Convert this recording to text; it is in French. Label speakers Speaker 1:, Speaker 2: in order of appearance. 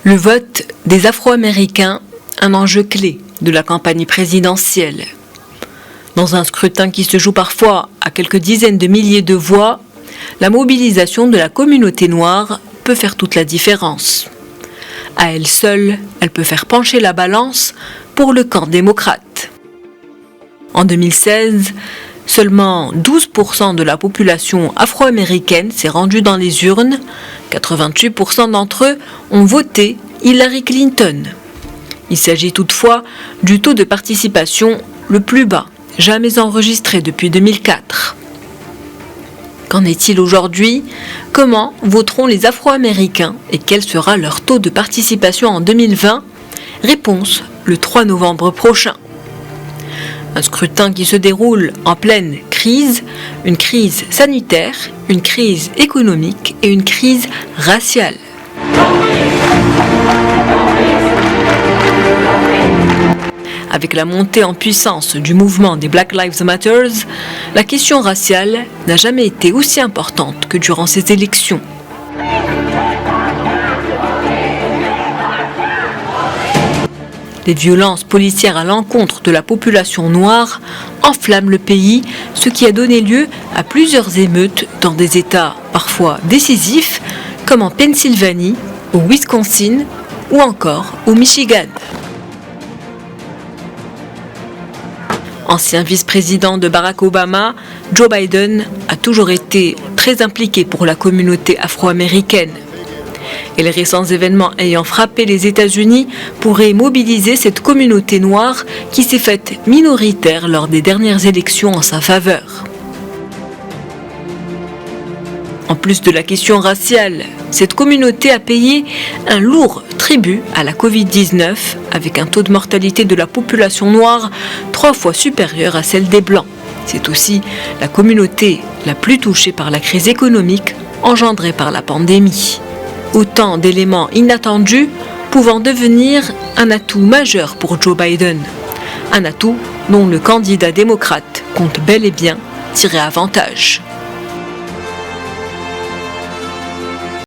Speaker 1: Le vote des Afro-Américains, un enjeu clé de la campagne présidentielle. Dans un scrutin qui se joue parfois à quelques dizaines de milliers de voix, la mobilisation de la communauté noire peut faire toute la différence. À elle seule, elle peut faire pencher la balance pour le camp démocrate. En 2016, seulement 12% de la population afro-américaine s'est rendue dans les urnes. 88% d'entre eux ont voté Hillary Clinton. Il s'agit toutefois du taux de participation le plus bas, jamais enregistré depuis 2004. Qu'en est-il aujourd'hui ? Comment voteront les Afro-Américains et quel sera leur taux de participation en 2020 ? Réponse le 3 novembre prochain. Un scrutin qui se déroule en pleine crise, une crise sanitaire, une crise économique et une crise raciale. Avec la montée en puissance du mouvement des Black Lives Matter, la question raciale n'a jamais été aussi importante que durant ces élections. Les violences policières à l'encontre de la population noire enflamment le pays, ce qui a donné lieu à plusieurs émeutes dans des États parfois décisifs, comme en Pennsylvanie, au Wisconsin ou encore au Michigan. Ancien vice-président de Barack Obama, Joe Biden a toujours été très impliqué pour la communauté afro-américaine. Et les récents événements ayant frappé les États-Unis pourraient mobiliser cette communauté noire qui s'est faite minoritaire lors des dernières élections en sa faveur. En plus de la question raciale, cette communauté a payé un lourd tribut à la Covid-19 avec un taux de mortalité de la population noire 3 fois supérieur à celle des Blancs. C'est aussi la communauté la plus touchée par la crise économique engendrée par la pandémie. Autant d'éléments inattendus pouvant devenir un atout majeur pour Joe Biden. Un atout dont le candidat démocrate compte bel et bien tirer avantage.